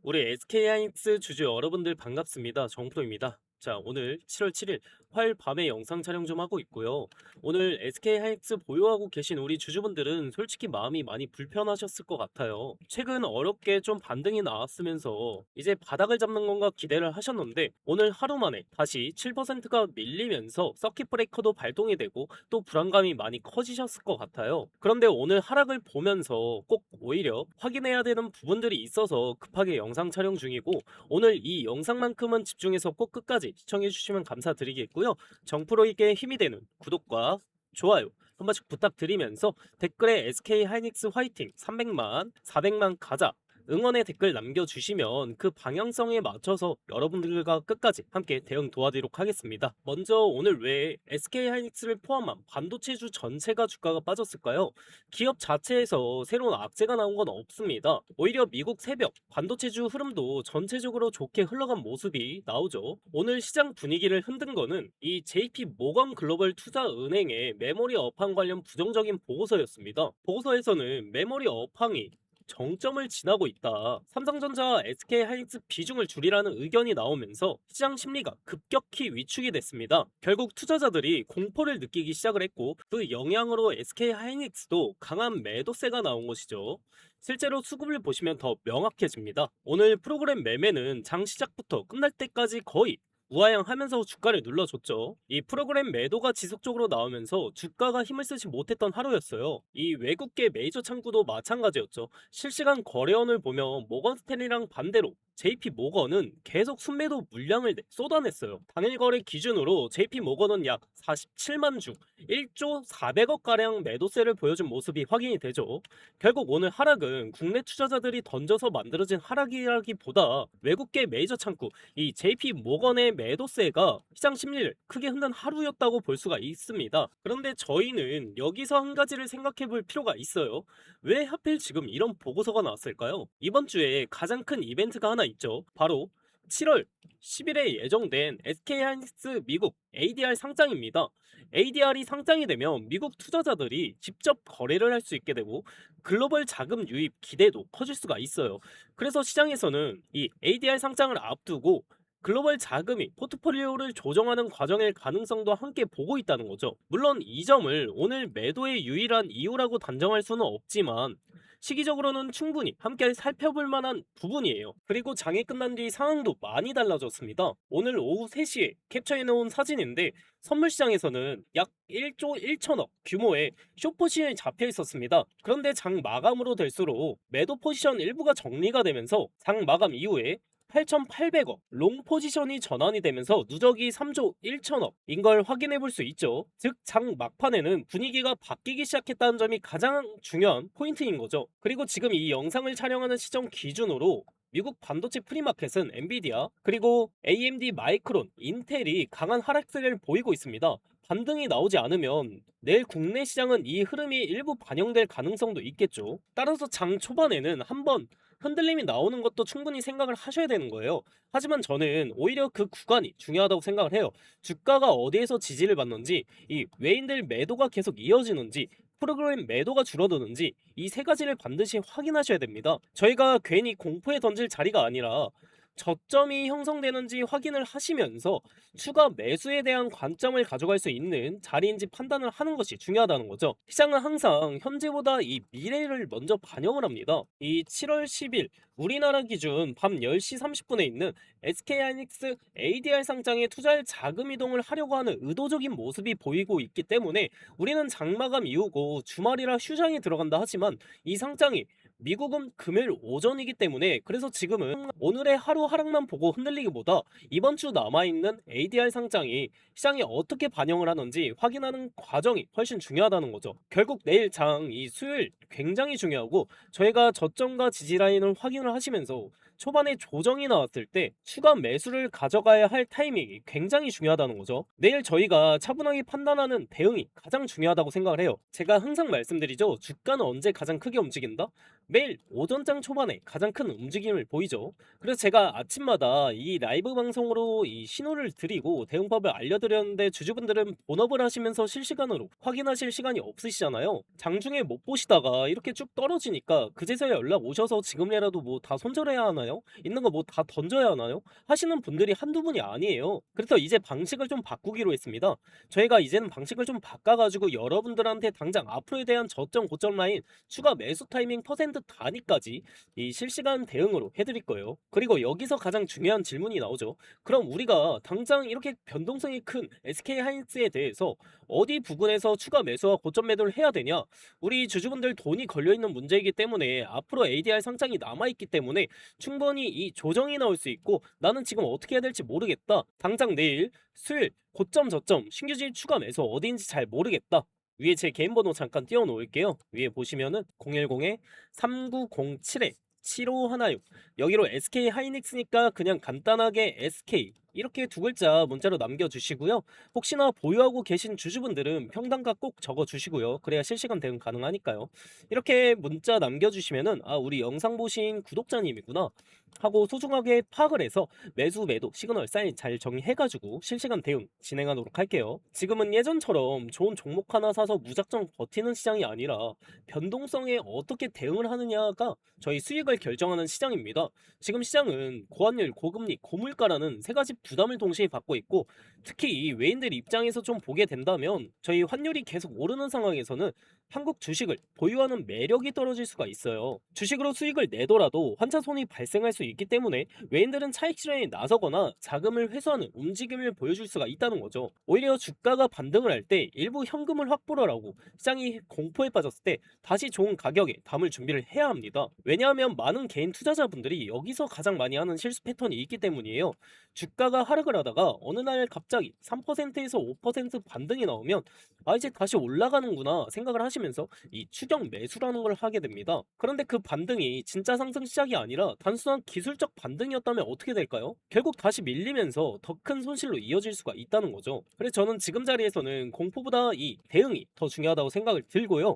우리 SK하이닉스 주주 여러분들 반갑습니다. 정프로입니다. 자, 오늘 7월 7일 화요일 밤에 영상 촬영 좀 하고 있고요. 오늘 SK하이닉스 보유하고 계신 우리 주주분들은 솔직히 마음이 많이 불편하셨을 것 같아요. 최근 어렵게 좀 반등이 나왔으면서 이제 바닥을 잡는 건가 기대를 하셨는데 오늘 하루 만에 다시 7%가 밀리면서 서킷 브레이커도 발동이 되고 또 불안감이 많이 커지셨을 것 같아요. 그런데 오늘 하락을 보면서 꼭 오히려 확인해야 되는 부분들이 있어서 급하게 영상 촬영 중이고, 오늘 이 영상만큼은 집중해서 꼭 끝까지 시청해 주시면 감사드리겠고요. 정프로에게 힘이 되는 구독과 좋아요 한 번씩 부탁드리면서 댓글에 SK 하이닉스 화이팅 300만 400만 가자 응원의 댓글 남겨주시면 그 방향성에 맞춰서 여러분들과 끝까지 함께 대응 도와드리도록 하겠습니다. 먼저 오늘 왜 SK 하이닉스를 포함한 반도체주 전체가 주가가 빠졌을까요? 기업 자체에서 새로운 악재가 나온 건 없습니다. 오히려 미국 새벽 반도체주 흐름도 전체적으로 좋게 흘러간 모습이 나오죠. 오늘 시장 분위기를 흔든 거는 이 JP 모건 글로벌 투자은행의 메모리 업황 관련 부정적인 보고서였습니다. 보고서에서는 메모리 업황이 정점을 지나고 있다, 삼성전자, SK하이닉스 비중을 줄이라는 의견이 나오면서 시장 심리가 급격히 위축이 됐습니다. 결국 투자자들이 공포를 느끼기 시작을 했고, 그 영향으로 SK하이닉스도 강한 매도세가 나온 것이죠. 실제로 수급을 보시면 더 명확해집니다. 오늘 프로그램 매매는 장 시작부터 끝날 때까지 거의 우하향하면서 주가를 눌러줬죠. 이 프로그램 매도가 지속적으로 나오면서 주가가 힘을 쓰지 못했던 하루였어요. 이 외국계 메이저 창구도 마찬가지였죠. 실시간 거래원을 보면 모건스탠리랑 반대로 JP 모건은 계속 순매도 물량을 쏟아냈어요. 당일 거래 기준으로 JP 모건은 약 47만 주 1조 400억 가량 매도세를 보여준 모습이 확인이 되죠. 결국 오늘 하락은 국내 투자자들이 던져서 만들어진 하락이라기보다 외국계 메이저 창구 이 JP 모건의 매도세가 시장 심리를 크게 흔든 하루였다고 볼 수가 있습니다. 그런데 저희는 여기서 한 가지를 생각해 볼 필요가 있어요. 왜 하필 지금 이런 보고서가 나왔을까요? 이번 주에 가장 큰 이벤트가 하나 있죠. 바로 7월 10일에 예정된 SK하이닉스 미국 ADR 상장입니다. ADR이 상장이 되면 미국 투자자들이 직접 거래를 할 수 있게 되고 글로벌 자금 유입 기대도 커질 수가 있어요. 그래서 시장에서는 이 ADR 상장을 앞두고 글로벌 자금이 포트폴리오를 조정하는 과정일 가능성도 함께 보고 있다는 거죠. 물론 이 점을 오늘 매도의 유일한 이유라고 단정할 수는 없지만 시기적으로는 충분히 함께 살펴볼 만한 부분이에요. 그리고 장이 끝난 뒤 상황도 많이 달라졌습니다. 오늘 오후 3시에 캡처해놓은 사진인데 선물 시장에서는 약 1조 1천억 규모의 숏 포지션이 잡혀 있었습니다. 그런데 장 마감으로 될수록 매도 포지션 일부가 정리가 되면서 장 마감 이후에 8,800억 롱 포지션이 전환이 되면서 누적이 3조 1천억인 걸 확인해 볼 수 있죠. 즉 장 막판에는 분위기가 바뀌기 시작했다는 점이 가장 중요한 포인트인 거죠. 그리고 지금 이 영상을 촬영하는 시점 기준으로 미국 반도체 프리마켓은 엔비디아 그리고 AMD, 마이크론, 인텔이 강한 하락세를 보이고 있습니다. 반등이 나오지 않으면 내일 국내 시장은 이 흐름이 일부 반영될 가능성도 있겠죠. 따라서 장 초반에는 한번 흔들림이 나오는 것도 충분히 생각을 하셔야 되는 거예요. 하지만 저는 오히려 그 구간이 중요하다고 생각을 해요. 주가가 어디에서 지지를 받는지, 이 외인들 매도가 계속 이어지는지, 프로그램 매도가 줄어드는지 이 세 가지를 반드시 확인하셔야 됩니다. 저희가 괜히 공포에 던질 자리가 아니라 저점이 형성되는지 확인을 하시면서 추가 매수에 대한 관점을 가져갈 수 있는 자리인지 판단을 하는 것이 중요하다는 거죠. 시장은 항상 현재보다 이 미래를 먼저 반영을 합니다. 이 7월 10일 우리나라 기준 밤 10시 30분에 있는 SK하이닉스 ADR 상장에 투자할 자금 이동을 하려고 하는 의도적인 모습이 보이고 있기 때문에 우리는 장마감 이후고 주말이라 휴장이 들어간다 하지만 이 상장이 미국은 금요일 오전이기 때문에, 그래서 지금은 오늘의 하루 하락만 보고 흔들리기보다 이번 주 남아있는 ADR 상장이 시장에 어떻게 반영을 하는지 확인하는 과정이 훨씬 중요하다는 거죠. 결국 내일 장 이 수요일 굉장히 중요하고, 저희가 저점과 지지 라인을 확인을 하시면서 초반에 조정이 나왔을 때 추가 매수를 가져가야 할 타이밍이 굉장히 중요하다는 거죠. 내일 저희가 차분하게 판단하는 대응이 가장 중요하다고 생각을 해요. 제가 항상 말씀드리죠. 주가는 언제 가장 크게 움직인다? 매일 오전장 초반에 가장 큰 움직임을 보이죠. 그래서 제가 아침마다 이 라이브 방송으로 이 신호를 드리고 대응법을 알려드렸는데 주주분들은 본업을 하시면서 실시간으로 확인하실 시간이 없으시잖아요. 장중에 못 보시다가 이렇게 쭉 떨어지니까 그제서야 연락 오셔서 지금이라도 뭐 다 손절해야 하나요? 하나요? 있는 거 뭐 다 던져야 하나요? 하시는 분들이 한두 분이 아니에요. 그래서 이제 방식을 좀 바꾸기로 했습니다. 저희가 이제는 방식을 좀 바꿔가지고 여러분들한테 당장 앞으로에 대한 저점 고점 라인 추가 매수 타이밍 퍼센트 단위까지 이 실시간 대응으로 해드릴 거예요. 그리고 여기서 가장 중요한 질문이 나오죠. 그럼 우리가 당장 이렇게 변동성이 큰 SK하이닉스에 대해서 어디 부분에서 추가 매수와 고점 매도를 해야 되냐? 우리 주주분들 돈이 걸려있는 문제이기 때문에 앞으로 ADR 상장이 남아있기 때문에 충분히 이 조정이 나올 수 있고 나는 지금 어떻게 해야 될지 모르겠다. 당장 내일 수요일 고점 저점 신규진 추가 매수 어디인지 잘 모르겠다. 위에 제 개인 번호 잠깐 띄워 놓을게요. 위에 보시면은 010-3907-7516 여기로 SK 하이닉스니까 그냥 간단하게 SK 이렇게 두 글자 문자로 남겨주시고요. 혹시나 보유하고 계신 주주분들은 평단가 꼭 적어주시고요. 그래야 실시간 대응 가능하니까요. 이렇게 문자 남겨주시면은 아 우리 영상 보신 구독자님이구나 하고 소중하게 파악을 해서 매수 매도 시그널 사인 잘 정리해가지고 실시간 대응 진행하도록 할게요. 지금은 예전처럼 좋은 종목 하나 사서 무작정 버티는 시장이 아니라 변동성에 어떻게 대응을 하느냐가 저희 수익을 결정하는 시장입니다. 지금 시장은 고환율, 고금리, 고물가라는 세 가지 부담을 동시에 받고 있고 특히 이 외인들 입장에서 좀 보게 된다면 저희 환율이 계속 오르는 상황에서는 한국 주식을 보유하는 매력이 떨어질 수가 있어요. 주식으로 수익을 내더라도 환차손이 발생할 수 있기 때문에 외인들은 차익 실현에 나서거나 자금을 회수하는 움직임을 보여줄 수가 있다는 거죠. 오히려 주가가 반등을 할 때 일부 현금을 확보를 하고 시장이 공포에 빠졌을 때 다시 좋은 가격에 담을 준비를 해야 합니다. 왜냐하면 많은 개인 투자자분들이 여기서 가장 많이 하는 실수 패턴이 있기 때문이에요. 주가가 하락을 하다가 어느 날 갑자기 3%에서 5% 반등이 나오면 아 이제 다시 올라가는구나 생각을 하시면서 이 추격 매수라는 걸 하게 됩니다. 그런데 그 반등이 진짜 상승 시작이 아니라 단순한 기술적 반등이었다면 어떻게 될까요? 결국 다시 밀리면서 더 큰 손실로 이어질 수가 있다는 거죠. 그래서 저는 지금 자리에서는 공포보다 이 대응이 더 중요하다고 생각을 들고요.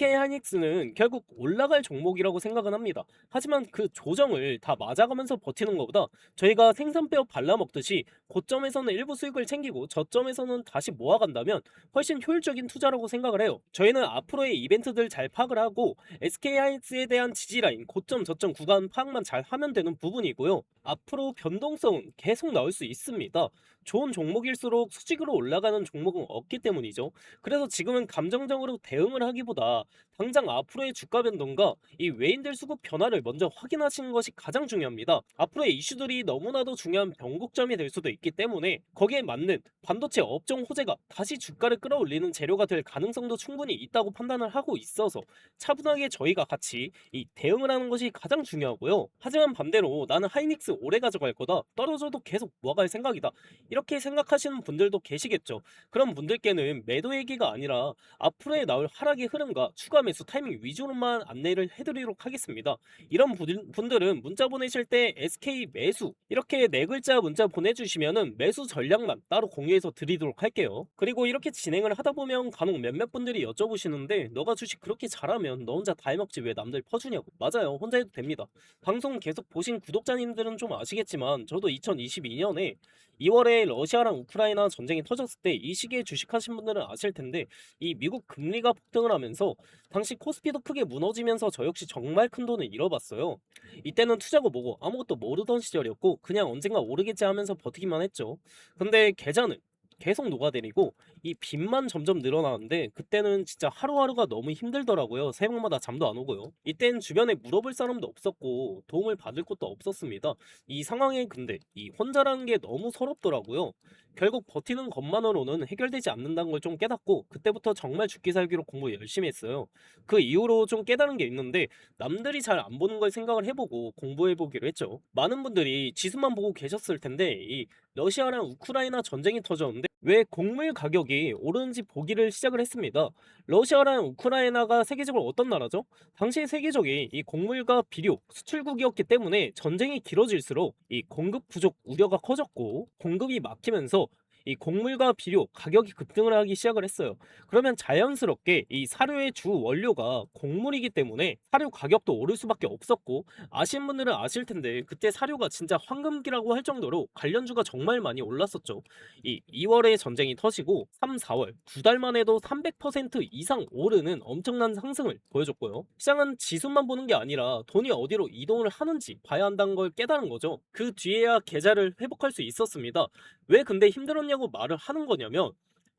SK하이닉스는 결국 올라갈 종목이라고 생각은 합니다. 하지만 그 조정을 다 맞아가면서 버티는 것보다 저희가 생선뼈 발라먹듯이 고점에서는 일부 수익을 챙기고 저점에서는 다시 모아간다면 훨씬 효율적인 투자라고 생각을 해요. 저희는 앞으로의 이벤트들 잘 파악을 하고 SK하이닉스에 대한 지지라인, 고점, 저점 구간 파악만 잘 하면 되는 부분이고요. 앞으로 변동성은 계속 나올 수 있습니다. 좋은 종목일수록 수직으로 올라가는 종목은 없기 때문이죠. 그래서 지금은 감정적으로 대응을 하기보다 당장 앞으로의 주가 변동과 이 외인들 수급 변화를 먼저 확인하시는 것이 가장 중요합니다. 앞으로의 이슈들이 너무나도 중요한 변곡점이 될 수도 있기 때문에 거기에 맞는 반도체 업종 호재가 다시 주가를 끌어올리는 재료가 될 가능성도 충분히 있다고 판단을 하고 있어서 차분하게 저희가 같이 이 대응을 하는 것이 가장 중요하고요. 하지만 반대로 나는 하이닉스 오래 가져갈 거다. 떨어져도 계속 모아갈 생각이다. 이렇게 생각하시는 분들도 계시겠죠. 그런 분들께는 매도 얘기가 아니라 앞으로의 나올 하락의 흐름과 추가 매수 타이밍 위주로만 안내를 해드리도록 하겠습니다. 이런 분들은 문자 보내실 때 SK 매수 이렇게 네 글자 문자 보내주시면은 매수 전략만 따로 공유해서 드리도록 할게요. 그리고 이렇게 진행을 하다 보면 간혹 몇몇 분들이 여쭤보시는데 너가 주식 그렇게 잘하면 너 혼자 다 해먹지 왜 남들 퍼주냐고. 맞아요. 혼자 해도 됩니다. 방송 계속 보신 구독자님들은 좀 아시겠지만 저도 2022년에 2월에 러시아랑 우크라이나 전쟁이 터졌을 때 이 시기에 주식하신 분들은 아실 텐데 이 미국 금리가 폭등을 하면서 당시 코스피도 크게 무너지면서 저 역시 정말 큰 돈을 잃어봤어요. 이때는 투자고 뭐고 아무것도 모르던 시절이었고 그냥 언젠가 오르겠지 하면서 버티기만 했죠. 근데 계좌는 계속 녹아내리고 이 빚만 점점 늘어나는데 그때는 진짜 하루하루가 너무 힘들더라고요. 새벽마다 잠도 안 오고요. 이땐 주변에 물어볼 사람도 없었고 도움을 받을 곳도 없었습니다. 이 상황에 근데 이 혼자라는 게 너무 서럽더라고요. 결국 버티는 것만으로는 해결되지 않는다는 걸 좀 깨닫고 그때부터 정말 죽기 살기로 공부 열심히 했어요. 그 이후로 좀 깨달은 게 있는데 남들이 잘 안 보는 걸 생각을 해보고 공부해보기로 했죠. 많은 분들이 지수만 보고 계셨을 텐데 이 러시아랑 우크라이나 전쟁이 터졌는데 왜 곡물 가격이 오르는지 보기를 시작을 했습니다. 러시아랑 우크라이나가 세계적으로 어떤 나라죠? 당시 세계적인 이 곡물과 비료 수출국이었기 때문에 전쟁이 길어질수록 이 공급 부족 우려가 커졌고 공급이 막히면서 이 곡물과 비료 가격이 급등을 하기 시작을 했어요. 그러면 자연스럽게 이 사료의 주 원료가 곡물이기 때문에 사료 가격도 오를 수밖에 없었고, 아시는 분들은 아실 텐데 그때 사료가 진짜 황금기라고 할 정도로 관련주가 정말 많이 올랐었죠. 이 2월에 전쟁이 터지고 3, 4월 두 달만 해도 300% 이상 오르는 엄청난 상승을 보여줬고요. 시장은 지수만 보는 게 아니라 돈이 어디로 이동을 하는지 봐야 한다는 걸 깨달은 거죠. 그 뒤에야 계좌를 회복할 수 있었습니다. 왜 근데 힘들었냐고 말을 하는 거냐면,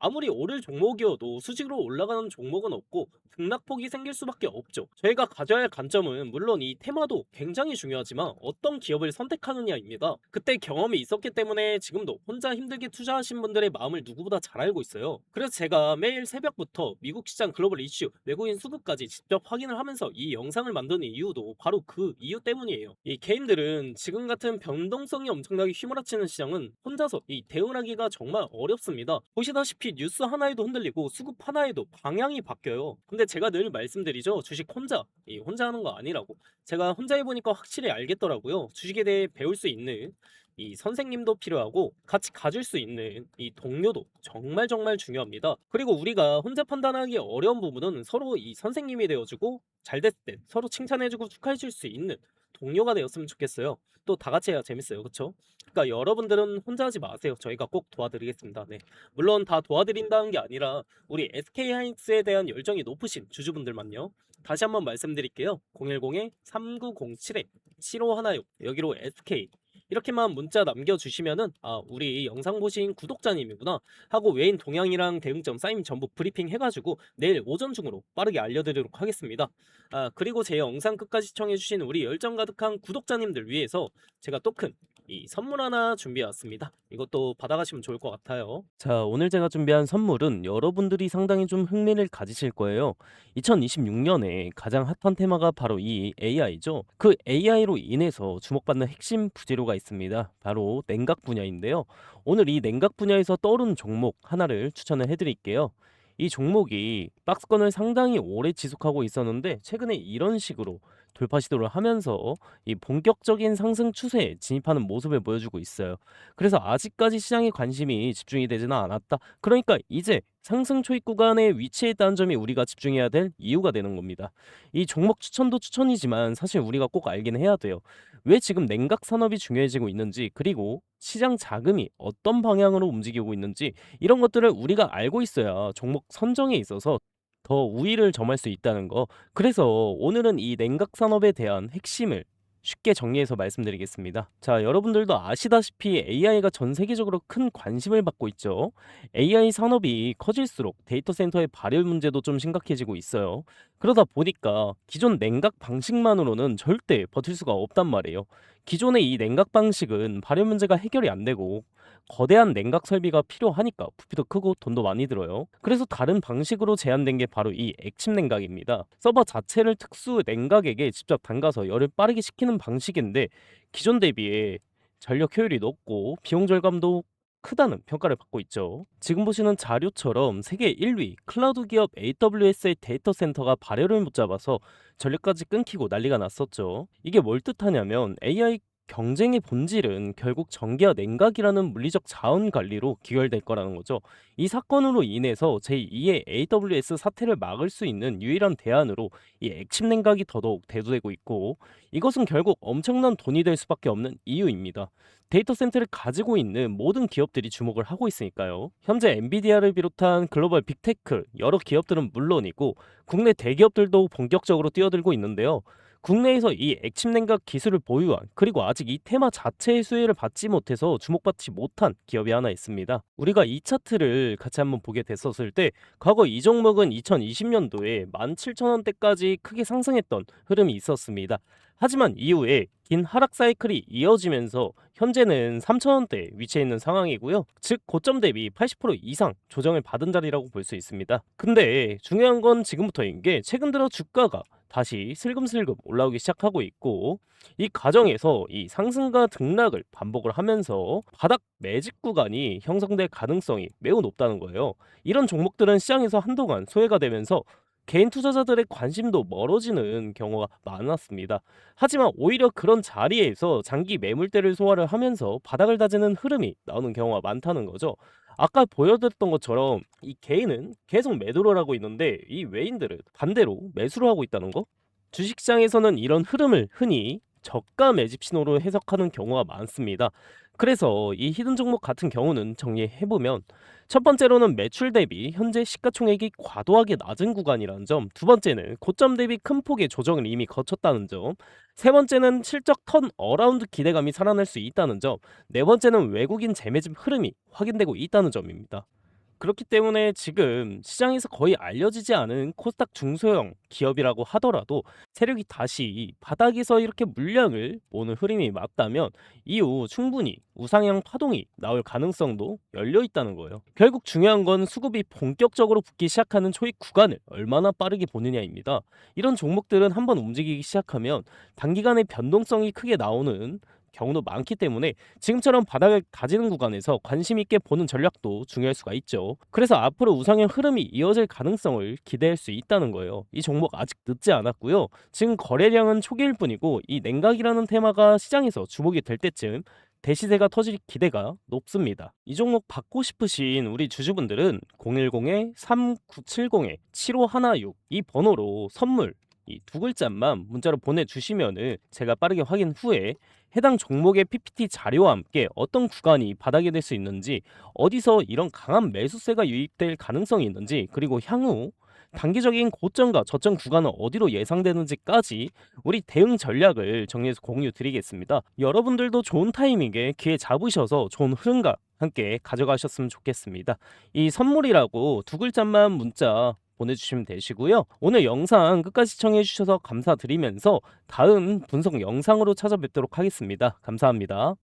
아무리 오를 종목이어도 수직으로 올라가는 종목은 없고 등락폭이 생길 수밖에 없죠. 저희가 가져야 할 관점은 물론 이 테마도 굉장히 중요하지만 어떤 기업을 선택하느냐입니다. 그때 경험이 있었기 때문에 지금도 혼자 힘들게 투자하신 분들의 마음을 누구보다 잘 알고 있어요. 그래서 제가 매일 새벽부터 미국 시장 글로벌 이슈, 외국인 수급까지 직접 확인을 하면서 이 영상을 만드는 이유도 바로 그 이유 때문이에요. 이 개인들은 지금 같은 변동성이 엄청나게 휘몰아치는 시장은 혼자서 이 대응하기가 정말 어렵습니다. 보시다시피 뉴스 하나에도 흔들리고 수급 하나에도 방향이 바뀌어요. 근데 제가 늘 말씀드리죠. 주식 혼자 하는 거 아니라고. 제가 혼자 해보니까 확실히 알겠더라고요. 주식에 대해 배울 수 있는 이 선생님도 필요하고 같이 가줄 수 있는 이 동료도 정말 정말 중요합니다. 그리고 우리가 혼자 판단하기 어려운 부분은 서로 이 선생님이 되어주고 잘 됐을 때 서로 칭찬해주고 축하해줄 수 있는 동료가 되었으면 좋겠어요. 또 다 같이 해야 재밌어요. 그쵸? 그러니까 여러분들은 혼자 하지 마세요. 저희가 꼭 도와드리겠습니다. 네. 물론 다 도와드린다는 게 아니라 우리 SK하이닉스에 대한 열정이 높으신 주주분들만요. 다시 한번 말씀드릴게요. 010-3907-7516 여기로 SK 이렇게만 문자 남겨주시면은 우리 영상 보신 구독자님이구나 하고 외인 동향이랑 대응점 쌓임 전부 브리핑 해가지고 내일 오전 중으로 빠르게 알려드리도록 하겠습니다. 그리고 제 영상 끝까지 시청해주신 우리 열정 가득한 구독자님들 위해서 제가 또 큰 이 선물 하나 준비해왔습니다. 이것도 받아가시면 좋을 것 같아요. 자, 오늘 제가 준비한 선물은 여러분들이 상당히 좀 흥미를 가지실 거예요. 2026년에 가장 핫한 테마가 바로 이 AI죠. 그 AI로 인해서 주목받는 핵심 부재료가 있습니다. 바로 냉각 분야인데요. 오늘 이 냉각 분야에서 떠오른 종목 하나를 추천을 해드릴게요. 이 종목이 박스권을 상당히 오래 지속하고 있었는데 최근에 이런 식으로 돌파 시도를 하면서 이 본격적인 상승 추세에 진입하는 모습을 보여주고 있어요. 그래서 아직까지 시장에 관심이 집중이 되지는 않았다. 그러니까 이제 상승 초입 구간에 위치해 있다는 점이 우리가 집중해야 될 이유가 되는 겁니다. 이 종목 추천도 추천이지만 사실 우리가 꼭 알긴 해야 돼요. 왜 지금 냉각 산업이 중요해지고 있는지, 그리고 시장 자금이 어떤 방향으로 움직이고 있는지, 이런 것들을 우리가 알고 있어야 종목 선정에 있어서 더 우위를 점할 수 있다는 거. 그래서 오늘은 이 냉각 산업에 대한 핵심을 쉽게 정리해서 말씀드리겠습니다. 자, 여러분들도 아시다시피 AI가 전 세계적으로 큰 관심을 받고 있죠. AI 산업이 커질수록 데이터 센터의 발열 문제도 좀 심각해지고 있어요. 그러다 보니까 기존 냉각 방식만으로는 절대 버틸 수가 없단 말이에요. 기존의 이 냉각 방식은 발열 문제가 해결이 안 되고 거대한 냉각 설비가 필요하니까 부피도 크고 돈도 많이 들어요. 그래서 다른 방식으로 제한된 게 바로 이 액침 냉각입니다. 서버 자체를 특수 냉각액에 직접 담가서 열을 빠르게 식히는 방식인데 기존 대비에 전력 효율이 높고 비용 절감도 크다는 평가를 받고 있죠. 지금 보시는 자료처럼 세계 1위 클라우드 기업 AWS의 데이터 센터가 발열을 못 잡아서 전력까지 끊기고 난리가 났었죠. 이게 뭘 뜻하냐면 AI 경쟁의 본질은 결국 전기와 냉각이라는 물리적 자원 관리로 귀결될 거라는 거죠. 이 사건으로 인해서 제2의 AWS 사태를 막을 수 있는 유일한 대안으로 이 액침 냉각이 더더욱 대두되고 있고, 이것은 결국 엄청난 돈이 될 수밖에 없는 이유입니다. 데이터 센터를 가지고 있는 모든 기업들이 주목을 하고 있으니까요. 현재 엔비디아를 비롯한 글로벌 빅테크 여러 기업들은 물론이고 국내 대기업들도 본격적으로 뛰어들고 있는데요. 국내에서 이 액침 냉각 기술을 보유한, 그리고 아직 이 테마 자체의 수혜를 받지 못해서 주목받지 못한 기업이 하나 있습니다. 우리가 이 차트를 같이 한번 보게 됐었을 때 과거 이 종목은 2020년도에 17,000원대까지 크게 상승했던 흐름이 있었습니다. 하지만 이후에 긴 하락 사이클이 이어지면서 현재는 3,000원대에 위치해 있는 상황이고요. 즉 고점 대비 80% 이상 조정을 받은 자리라고 볼 수 있습니다. 근데 중요한 건 지금부터인 게, 최근 들어 주가가 다시 슬금슬금 올라오기 시작하고 있고, 이 과정에서 이 상승과 등락을 반복을 하면서 바닥 매집 구간이 형성될 가능성이 매우 높다는 거예요. 이런 종목들은 시장에서 한동안 소외가 되면서 개인 투자자들의 관심도 멀어지는 경우가 많았습니다. 하지만 오히려 그런 자리에서 장기 매물대를 소화를 하면서 바닥을 다지는 흐름이 나오는 경우가 많다는 거죠. 아까 보여드렸던 것처럼 이 개인은 계속 매도를 하고 있는데 이 외인들은 반대로 매수를 하고 있다는 거? 주식시장에서는 이런 흐름을 흔히 저가 매집 신호로 해석하는 경우가 많습니다. 그래서 이 히든 종목 같은 경우는 정리해보면 첫 번째로는 매출 대비 현재 시가총액이 과도하게 낮은 구간이라는 점, 두 번째는 고점 대비 큰 폭의 조정을 이미 거쳤다는 점, 세 번째는 실적 턴 어라운드 기대감이 살아날 수 있다는 점, 네 번째는 외국인 재매집 흐름이 확인되고 있다는 점입니다. 그렇기 때문에 지금 시장에서 거의 알려지지 않은 코스닥 중소형 기업이라고 하더라도 세력이 다시 바닥에서 이렇게 물량을 모는 흐름이 맞다면 이후 충분히 우상향 파동이 나올 가능성도 열려 있다는 거예요. 결국 중요한 건 수급이 본격적으로 붙기 시작하는 초입 구간을 얼마나 빠르게 보느냐입니다. 이런 종목들은 한번 움직이기 시작하면 단기간에 변동성이 크게 나오는 경우도 많기 때문에 지금처럼 바닥을 다지는 구간에서 관심 있게 보는 전략도 중요할 수가 있죠. 그래서 앞으로 우상향 흐름이 이어질 가능성을 기대할 수 있다는 거예요. 이 종목 아직 늦지 않았고요. 지금 거래량은 초기일 뿐이고 이 냉각이라는 테마가 시장에서 주목이 될 때쯤 대시세가 터질 기대가 높습니다. 이 종목 받고 싶으신 우리 주주분들은 010-3970-7516 이 번호로 선물 이 두 글자만 문자로 보내주시면은 제가 빠르게 확인 후에 해당 종목의 PPT 자료와 함께 어떤 구간이 바닥이 될 수 있는지, 어디서 이런 강한 매수세가 유입될 가능성이 있는지, 그리고 향후 단기적인 고점과 저점 구간은 어디로 예상되는지까지 우리 대응 전략을 정리해서 공유 드리겠습니다. 여러분들도 좋은 타이밍에 기회 잡으셔서 좋은 흐름과 함께 가져가셨으면 좋겠습니다. 이 선물이라고 두 글자만 문자 보내주시면 되시고요. 오늘 영상 끝까지 시청해주셔서 감사드리면서 다음 분석 영상으로 찾아뵙도록 하겠습니다. 감사합니다.